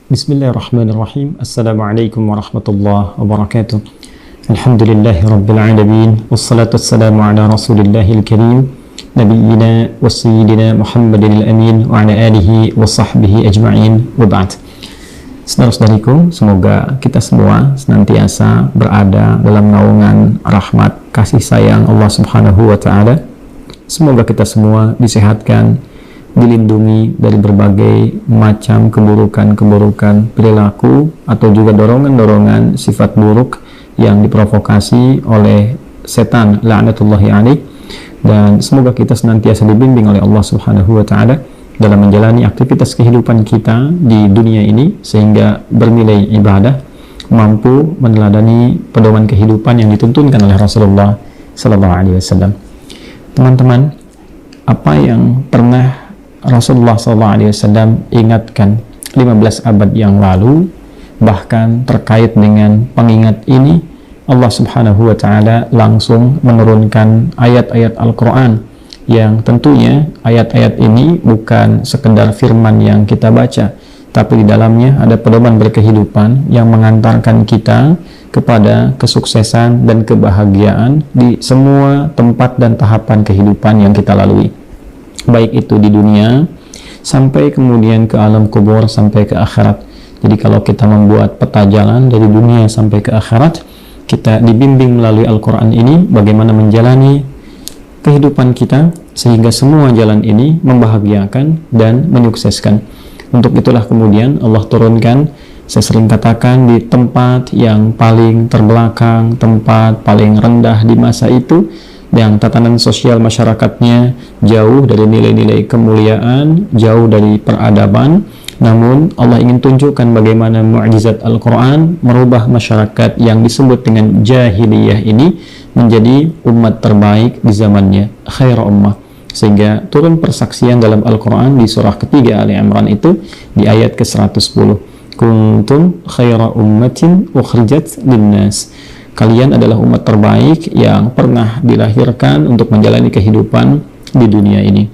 Bismillahirrahmanirrahim. Assalamualaikum warahmatullahi wabarakatuh. Alhamdulillahi rabbil alamin. Wassalatu wassalamu ala rasulillahil karim, nabiyyina wa sayyidina Muhammadin al-amin wa ala alihi wa sahbihi ajma'in, wa ba'd. Saudara-saudariku, semoga kita semua senantiasa berada dalam naungan rahmat kasih sayang Allah subhanahu wa ta'ala. Semoga kita semua disehatkan, dilindungi dari berbagai macam keburukan-keburukan perilaku atau juga dorongan-dorongan sifat buruk yang diprovokasi oleh setan la'natullahi alaih, dan semoga kita senantiasa dibimbing oleh Allah subhanahu wa ta'ala dalam menjalani aktivitas kehidupan kita di dunia ini sehingga bernilai ibadah, mampu meneladani pedoman kehidupan yang dituntunkan oleh Rasulullah sallallahu alaihi wasallam. Teman-teman, apa yang pernah Rasulullah SAW ingatkan 15 abad yang lalu, bahkan terkait dengan pengingat ini Allah subhanahu wa ta'ala langsung menurunkan ayat-ayat Al-Quran yang tentunya ayat-ayat ini bukan sekedar firman yang kita baca, tapi di dalamnya ada pedoman berkehidupan yang mengantarkan kita kepada kesuksesan dan kebahagiaan di semua tempat dan tahapan kehidupan yang kita lalui, baik itu di dunia sampai kemudian ke alam kubur sampai ke akhirat. Jadi kalau kita membuat peta jalan dari dunia sampai ke akhirat, kita dibimbing melalui Al-Quran ini bagaimana menjalani kehidupan kita sehingga semua jalan ini membahagiakan dan menyukseskan. Untuk itulah kemudian Allah turunkan, saya sering katakan, di tempat yang paling terbelakang, tempat paling rendah di masa itu, yang tatanan sosial masyarakatnya jauh dari nilai-nilai kemuliaan, jauh dari peradaban, namun Allah ingin tunjukkan bagaimana mukjizat Al-Quran merubah masyarakat yang disebut dengan jahiliyah ini menjadi umat terbaik di zamannya, khair ummah. Sehingga turun persaksian dalam Al-Quran di surah ketiga Ali Imran itu di ayat ke-110, kuntum khaira ummatin ukhrijat linnas, kalian adalah umat terbaik yang pernah dilahirkan untuk menjalani kehidupan di dunia ini.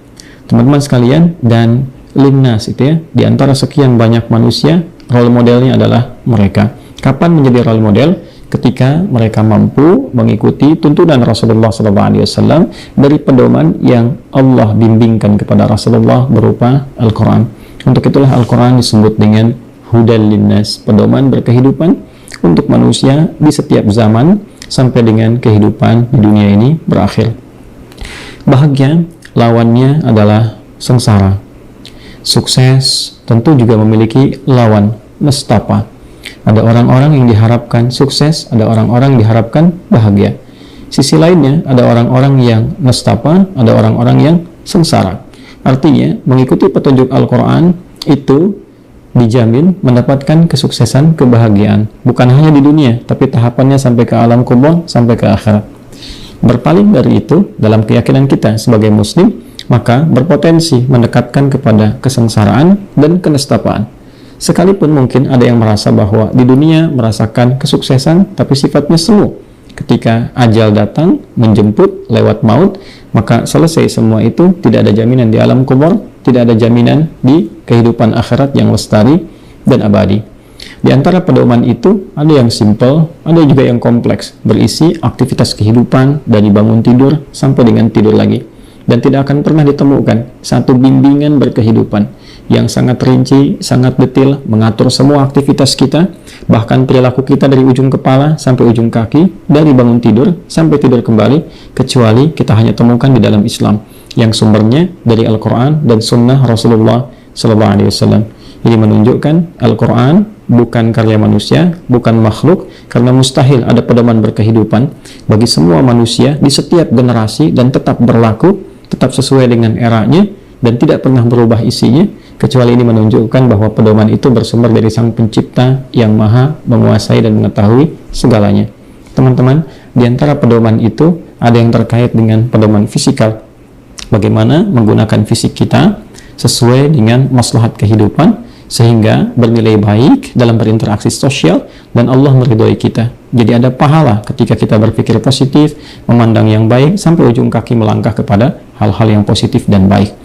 Teman-teman sekalian, dan linnas itu ya, di antara sekian banyak manusia, role modelnya adalah mereka. Kapan menjadi role model? Ketika mereka mampu mengikuti tuntunan Rasulullah SAW dari pedoman yang Allah bimbingkan kepada Rasulullah berupa Al-Quran. Untuk itulah Al-Quran disebut dengan hudal linnas, pedoman berkehidupan untuk manusia di setiap zaman sampai dengan kehidupan di dunia ini berakhir. Bahagia lawannya adalah sengsara. Sukses tentu juga memiliki lawan, nestapa. Ada orang-orang yang diharapkan sukses, ada orang-orang yang diharapkan bahagia. Sisi lainnya ada orang-orang yang nestapa, ada orang-orang yang sengsara. Artinya mengikuti petunjuk Al-Quran itu dijamin mendapatkan kesuksesan, kebahagiaan, bukan hanya di dunia, tapi tahapannya sampai ke alam kubur, sampai ke akhirat. Berpaling dari itu dalam keyakinan kita sebagai muslim, maka berpotensi mendekatkan kepada kesengsaraan dan kenestapaan. Sekalipun mungkin ada yang merasa bahwa di dunia merasakan kesuksesan, tapi sifatnya semu. Ketika ajal datang, menjemput lewat maut, maka selesai semua itu, tidak ada jaminan di alam kubur, tidak ada jaminan di kehidupan akhirat yang lestari dan abadi. Di antara pedoman itu, ada yang simple, ada juga yang kompleks, berisi aktivitas kehidupan dari bangun tidur sampai dengan tidur lagi. Dan tidak akan pernah ditemukan satu bimbingan berkehidupan yang sangat rinci, sangat detail, mengatur semua aktivitas kita, bahkan perilaku kita dari ujung kepala sampai ujung kaki, dari bangun tidur sampai tidur kembali, kecuali kita hanya temukan di dalam Islam yang sumbernya dari Al-Quran dan Sunnah Rasulullah SAW. Ini menunjukkan Al-Quran bukan karya manusia, bukan makhluk, karena mustahil ada pedoman berkehidupan bagi semua manusia di setiap generasi dan tetap berlaku, tetap sesuai dengan eranya dan tidak pernah berubah isinya, kecuali ini menunjukkan bahwa pedoman itu bersumber dari Sang Pencipta yang maha menguasai dan mengetahui segalanya. Teman-teman, di antara pedoman itu ada yang terkait dengan pedoman fisikal, bagaimana menggunakan fisik kita sesuai dengan maslahat kehidupan sehingga bernilai baik dalam berinteraksi sosial dan Allah meridhoi kita. Jadi ada pahala ketika kita berpikir positif, memandang yang baik, sampai ujung kaki melangkah kepada hal-hal yang positif dan baik.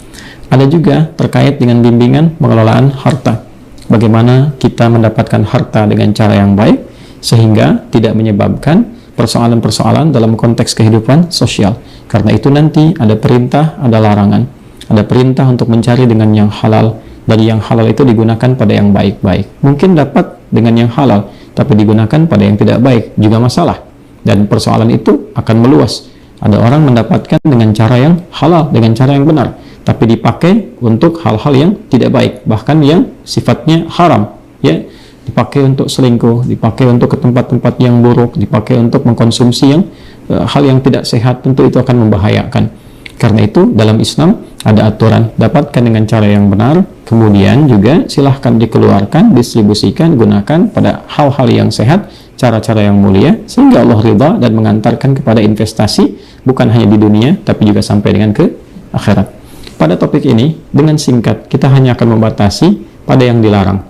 Ada juga terkait dengan bimbingan pengelolaan harta. bagaimana kita mendapatkan harta dengan cara yang baik sehingga tidak menyebabkan persoalan-persoalan dalam konteks kehidupan sosial. Karena itu nanti ada perintah, ada larangan. Ada perintah untuk mencari dengan yang halal, dari yang halal itu digunakan pada yang baik-baik. Mungkin dapat dengan yang halal, tapi digunakan pada yang tidak baik juga masalah. Dan persoalan itu akan meluas. Ada orang mendapatkan dengan cara yang halal, dengan cara yang benar, tapi dipakai untuk hal-hal yang tidak baik, bahkan yang sifatnya haram, ya, dipakai untuk selingkuh, dipakai untuk ke tempat-tempat yang buruk, dipakai untuk mengkonsumsi yang hal yang tidak sehat. Tentu itu akan membahayakan. Karena itu dalam Islam ada aturan, dapatkan dengan cara yang benar, kemudian juga silahkan dikeluarkan, distribusikan, gunakan pada hal-hal yang sehat, cara-cara yang mulia, sehingga Allah ridha dan mengantarkan kepada investasi, bukan hanya di dunia, tapi juga sampai dengan ke akhirat. Pada topik ini, dengan singkat, kita hanya akan membatasi pada yang dilarang.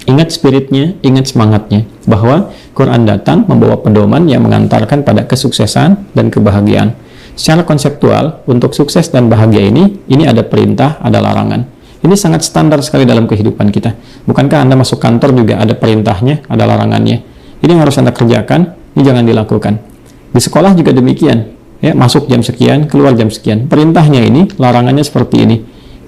Ingat spiritnya, ingat semangatnya, bahwa Quran datang membawa pedoman yang mengantarkan pada kesuksesan dan kebahagiaan. Secara konseptual, untuk sukses dan bahagia ini ada perintah, ada larangan. Ini sangat standar sekali dalam kehidupan kita. Bukankah Anda masuk kantor juga ada perintahnya, ada larangannya? Ini yang harus Anda kerjakan, ini jangan dilakukan. Di sekolah juga demikian. Ya, masuk jam sekian, keluar jam sekian. Perintahnya ini, larangannya seperti ini.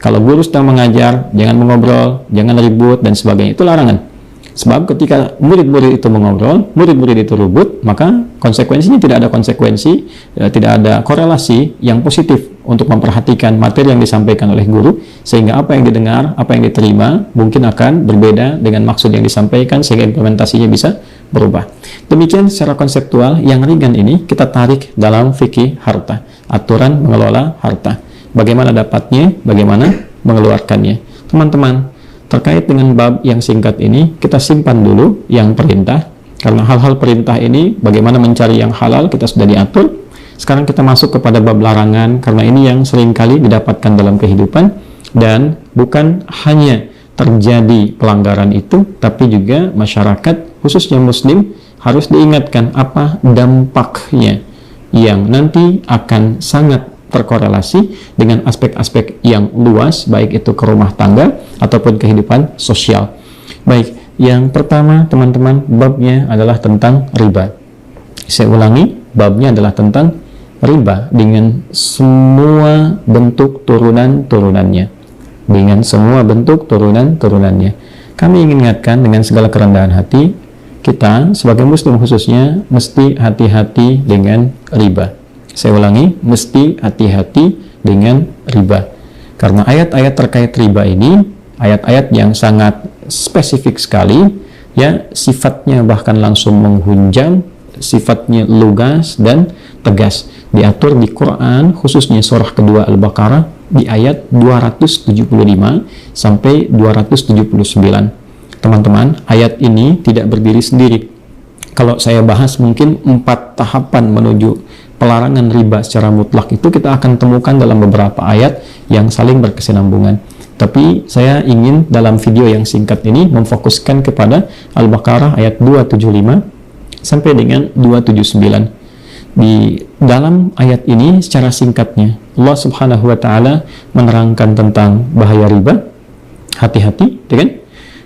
Kalau guru sedang mengajar, jangan mengobrol, jangan ribut, dan sebagainya. Itu larangan. Sebab ketika murid-murid itu mengobrol, murid-murid itu ribut, maka konsekuensinya tidak ada konsekuensi, tidak ada korelasi yang positif untuk memperhatikan materi yang disampaikan oleh guru, sehingga apa yang didengar, apa yang diterima, mungkin akan berbeda dengan maksud yang disampaikan, sehingga implementasinya bisa berubah. Demikian secara konseptual, yang ringan ini kita tarik dalam fikih harta, aturan mengelola harta. Bagaimana dapatnya, bagaimana mengeluarkannya. Teman-teman, terkait dengan bab yang singkat ini, kita simpan dulu yang perintah, karena hal-hal perintah ini, bagaimana mencari yang halal, kita sudah diatur. Sekarang kita masuk kepada bab larangan, karena ini yang seringkali didapatkan dalam kehidupan, dan bukan hanya terjadi pelanggaran itu, tapi juga masyarakat, khususnya muslim, harus diingatkan apa dampaknya, yang nanti akan sangat terkorelasi dengan aspek-aspek yang luas, baik itu ke rumah tangga ataupun kehidupan sosial. Baik, yang pertama teman-teman, babnya adalah tentang riba. Saya ulangi, babnya adalah tentang riba dengan semua bentuk turunan-turunannya. Dengan semua bentuk turunan-turunannya. Kami ingin ingatkan dengan segala kerendahan hati, kita sebagai muslim khususnya mesti hati-hati dengan riba. Saya ulangi, mesti hati-hati dengan riba. Karena ayat-ayat terkait riba ini, ayat-ayat yang sangat spesifik sekali, ya, sifatnya bahkan langsung menghunjam, sifatnya lugas dan tegas. Diatur di Quran, khususnya surah kedua Al-Baqarah, di ayat 275 sampai 279. Teman-teman, ayat ini tidak berdiri sendiri. Kalau saya bahas mungkin 4 tahapan menuju pelarangan riba secara mutlak itu kita akan temukan dalam beberapa ayat yang saling berkesinambungan. Tapi saya ingin dalam video yang singkat ini memfokuskan kepada Al-Baqarah ayat 275 sampai dengan 279. Di dalam ayat ini secara singkatnya Allah Subhanahu wa taala menerangkan tentang bahaya riba, hati-hati, ya kan?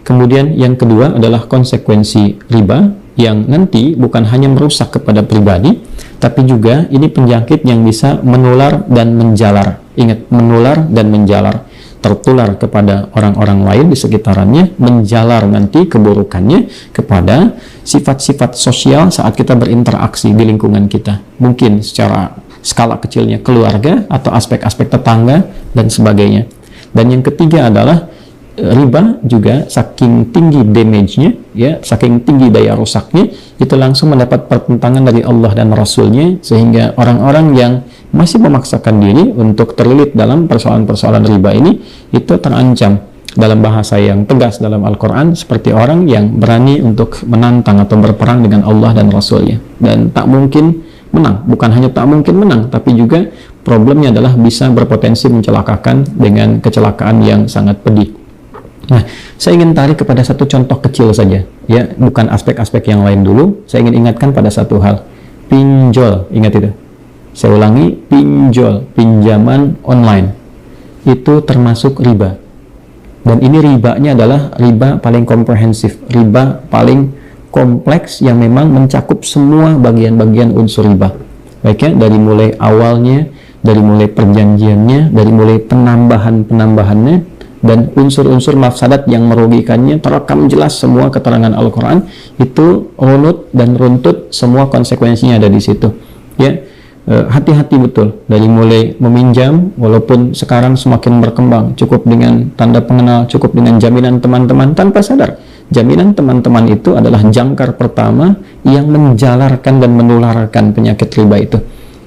Kemudian yang kedua adalah konsekuensi riba yang nanti bukan hanya merusak kepada pribadi, tapi juga ini penyakit yang bisa menular dan menjalar. Ingat, menular dan menjalar. Tertular kepada orang-orang lain di sekitarannya, menjalar nanti keburukannya kepada sifat-sifat sosial saat kita berinteraksi di lingkungan kita. Mungkin secara skala kecilnya keluarga atau aspek-aspek tetangga dan sebagainya. Dan yang ketiga adalah riba juga saking tinggi damage-nya, ya, saking tinggi daya rusaknya, itu langsung mendapat pertentangan dari Allah dan Rasul-Nya, sehingga orang-orang yang masih memaksakan diri untuk terlilit dalam persoalan-persoalan riba ini, itu terancam dalam bahasa yang tegas dalam Al-Quran, seperti orang yang berani untuk menantang atau berperang dengan Allah dan Rasul-Nya, dan tak mungkin menang. Bukan hanya tak mungkin menang, tapi juga problemnya adalah bisa berpotensi mencelakakan dengan kecelakaan yang sangat pedih. Nah, saya ingin tarik kepada satu contoh kecil saja, ya, bukan aspek-aspek yang lain dulu. Saya ingin ingatkan pada satu hal, pinjol, ingat itu. Saya ulangi, pinjol, pinjaman online, itu termasuk riba. Dan ini ribanya adalah riba paling komprehensif, riba paling kompleks yang memang mencakup semua bagian-bagian unsur riba. Baik ya, dari mulai awalnya, dari mulai perjanjiannya, dari mulai penambahannya, dan unsur-unsur mafsadat yang merugikannya terekam jelas semua keterangan Al-Quran, itu runut dan runtut semua konsekuensinya ada di situ. Ya, hati-hati betul dari mulai meminjam, walaupun sekarang semakin berkembang, cukup dengan tanda pengenal, cukup dengan jaminan teman-teman, tanpa sadar jaminan teman-teman itu adalah jangkar pertama yang menjalarkan dan menularkan penyakit riba itu.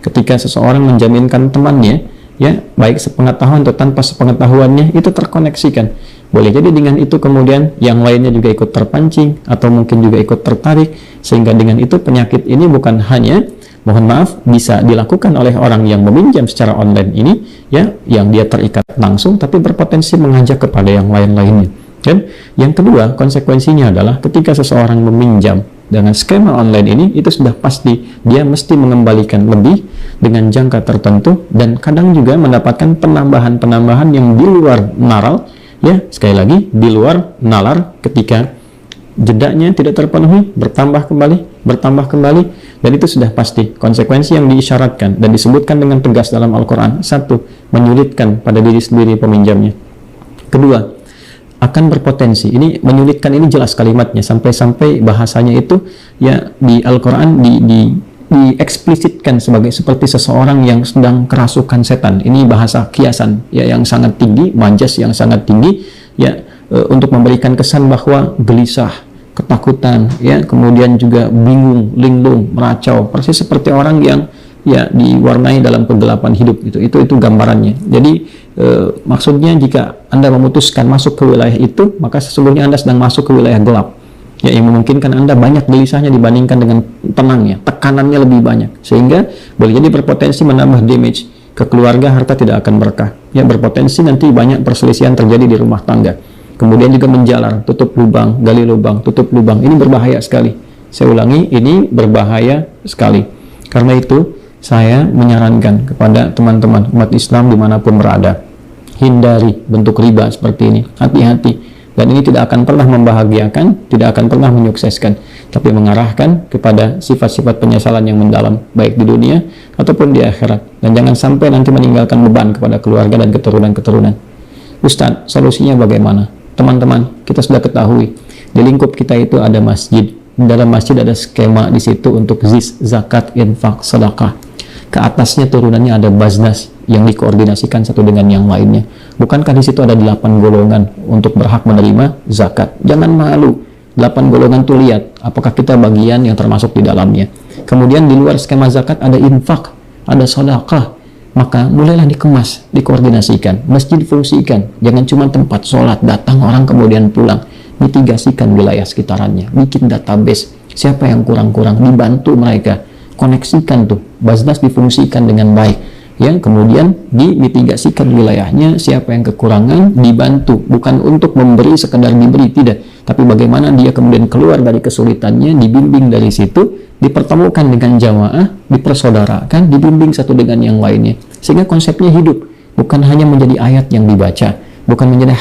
Ketika seseorang menjaminkan temannya, ya baik sepengetahuan atau tanpa sepengetahuannya, itu terkoneksikan. Boleh jadi dengan itu kemudian yang lainnya juga ikut terpancing atau mungkin juga ikut tertarik, sehingga dengan itu penyakit ini bukan hanya, mohon maaf, bisa dilakukan oleh orang yang meminjam secara online ini, ya, yang dia terikat langsung, tapi berpotensi mengajak kepada yang lain-lainnya. Dan yang kedua, konsekuensinya adalah ketika seseorang meminjam dengan skema online ini, itu sudah pasti dia mesti mengembalikan lebih dengan jangka tertentu, dan kadang juga mendapatkan penambahan-penambahan yang di luar nalar, ya, sekali lagi di luar nalar, ketika jedanya tidak terpenuhi, bertambah kembali, dan itu sudah pasti konsekuensi yang diisyaratkan dan disebutkan dengan tegas dalam Al-Quran. Satu, menyulitkan pada diri sendiri peminjamnya. Kedua, akan berpotensi, ini menyulitkan, ini jelas kalimatnya, sampai-sampai bahasanya itu ya di Al-Quran dieksplisitkan sebagai seperti seseorang yang sedang kerasukan setan. Ini bahasa kiasan ya yang sangat tinggi, majas yang sangat tinggi ya, untuk memberikan kesan bahwa gelisah, ketakutan ya, kemudian juga bingung, linglung, meracau, persis seperti orang yang ya diwarnai dalam kegelapan hidup. Itu gambarannya. Jadi maksudnya jika Anda memutuskan masuk ke wilayah itu, maka sesungguhnya Anda sedang masuk ke wilayah gelap ya, yang memungkinkan Anda banyak gelisahnya dibandingkan dengan tenangnya, tekanannya lebih banyak, sehingga boleh jadi berpotensi menambah damage ke keluarga, harta tidak akan berkah ya, berpotensi nanti banyak perselisihan terjadi di rumah tangga, kemudian juga menjalar, tutup lubang, gali lubang, tutup lubang. Ini berbahaya sekali. Saya ulangi, ini berbahaya sekali. Karena itu saya menyarankan kepada teman-teman umat Islam dimanapun berada, hindari bentuk riba seperti ini, hati-hati. Dan ini tidak akan pernah membahagiakan, tidak akan pernah menyukseskan, tapi mengarahkan kepada sifat-sifat penyesalan yang mendalam, baik di dunia ataupun di akhirat. Dan jangan sampai nanti meninggalkan beban kepada keluarga dan keturunan-keturunan. Ustadz, solusinya bagaimana? Teman-teman, kita sudah ketahui, di lingkup kita itu ada masjid. Di dalam masjid ada skema di situ untuk zis, zakat, infak, sedekah. Ke atasnya turunannya ada baznas yang dikoordinasikan satu dengan yang lainnya. Bukankah di situ ada 8 golongan untuk berhak menerima zakat? Jangan malu. 8 golongan tuh lihat apakah kita bagian yang termasuk di dalamnya. Kemudian di luar skema zakat ada infak, ada sedekah. Maka mulailah dikemas, dikoordinasikan, masjid difungsikan. Jangan cuma tempat sholat, datang orang kemudian pulang. Mitigasikan wilayah sekitarannya, bikin database siapa yang kurang-kurang, dibantu mereka. Koneksikan tuh, baznas difungsikan dengan baik ya, kemudian dimitigasikan wilayahnya, siapa yang kekurangan dibantu, bukan untuk memberi sekedar diberi, tidak, tapi bagaimana dia kemudian keluar dari kesulitannya, dibimbing dari situ, dipertemukan dengan jamaah, dipersaudarakan, dibimbing satu dengan yang lainnya, sehingga konsepnya hidup, bukan hanya menjadi ayat yang dibaca, bukan menjadi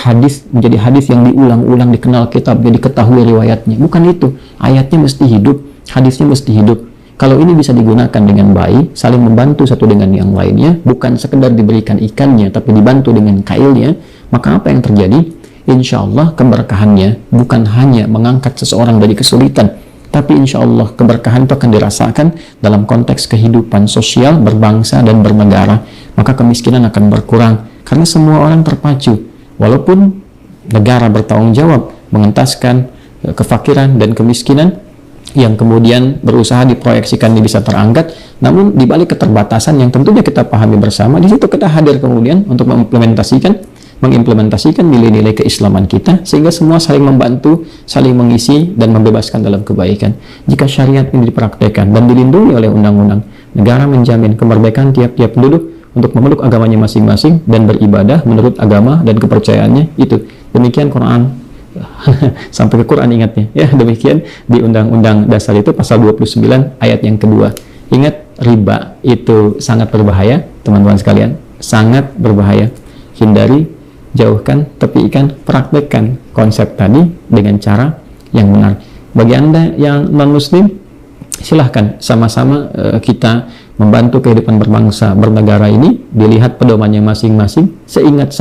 hadis yang diulang-ulang, dikenal kitabnya, diketahui riwayatnya, bukan itu. Ayatnya mesti hidup, hadisnya mesti hidup. Kalau ini bisa digunakan dengan baik, saling membantu satu dengan yang lainnya, bukan sekedar diberikan ikannya, tapi dibantu dengan kailnya, maka apa yang terjadi? Insya Allah keberkahannya bukan hanya mengangkat seseorang dari kesulitan, tapi insya Allah keberkahan itu akan dirasakan dalam konteks kehidupan sosial, berbangsa, dan bernegara. Maka kemiskinan akan berkurang, karena semua orang terpacu. Walaupun negara bertanggung jawab mengentaskan kefakiran dan kemiskinan, yang kemudian berusaha diproyeksikan ini bisa terangkat, namun dibalik keterbatasan yang tentunya kita pahami bersama, di situ kita hadir kemudian untuk mengimplementasikan nilai-nilai keislaman kita, sehingga semua saling membantu, saling mengisi, dan membebaskan dalam kebaikan. Jika syariat ini dipraktekkan dan dilindungi oleh undang-undang, negara menjamin kemerdekaan tiap-tiap penduduk untuk memeluk agamanya masing-masing dan beribadah menurut agama dan kepercayaannya itu. Demikian Quran. Sampai ke Quran ingatnya ya, demikian di Undang-Undang Dasar itu pasal 29 ayat yang kedua. Ingat, riba itu sangat berbahaya teman-teman sekalian, sangat berbahaya. Hindari jauhkan, tepikan, praktekkan konsep tadi dengan cara yang benar. Bagi Anda yang non-muslim, silahkan sama-sama kita membantu kehidupan berbangsa bernegara ini, dilihat pedomannya masing-masing. Seingat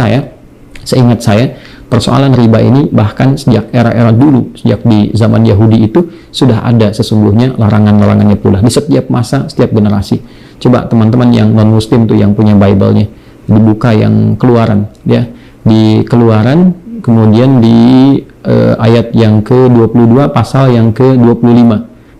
saya persoalan riba ini bahkan sejak era-era dulu, sejak di zaman Yahudi itu sudah ada sesungguhnya larangan-larangannya pula di setiap masa, setiap generasi. Coba teman-teman yang non-muslim tuh yang punya Bible-nya dibuka yang Keluaran ya, di Keluaran, kemudian di ayat yang ke-22 pasal yang ke-25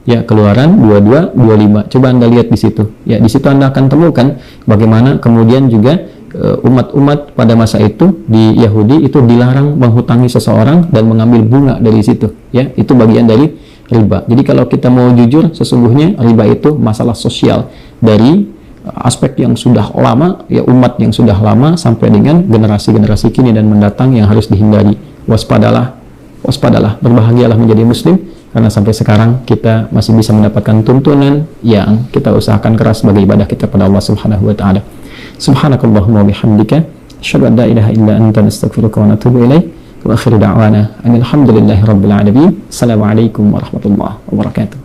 ya, Keluaran 22 25. Coba Anda lihat di situ ya, di situ Anda akan temukan bagaimana kemudian juga umat-umat pada masa itu di Yahudi itu dilarang menghutangi seseorang dan mengambil bunga dari situ ya, itu bagian dari riba. Jadi kalau kita mau jujur, sesungguhnya riba itu masalah sosial dari aspek yang sudah lama ya, umat yang sudah lama sampai dengan generasi-generasi kini dan mendatang yang harus dihindari. Waspadalah, berbahagialah menjadi muslim, karena sampai sekarang kita masih bisa mendapatkan tuntunan yang kita usahakan keras sebagai ibadah kita pada Allah Subhanahu wa taala. Subhanakallahumma wa bihamdika, asyhadu an la ilaha illa anta, nastaghfiruka wa natubu ilaik. Wa akhiru da'wana alhamdulillahi rabbil alamin. Assalamualaikum warahmatullahi wabarakatuh.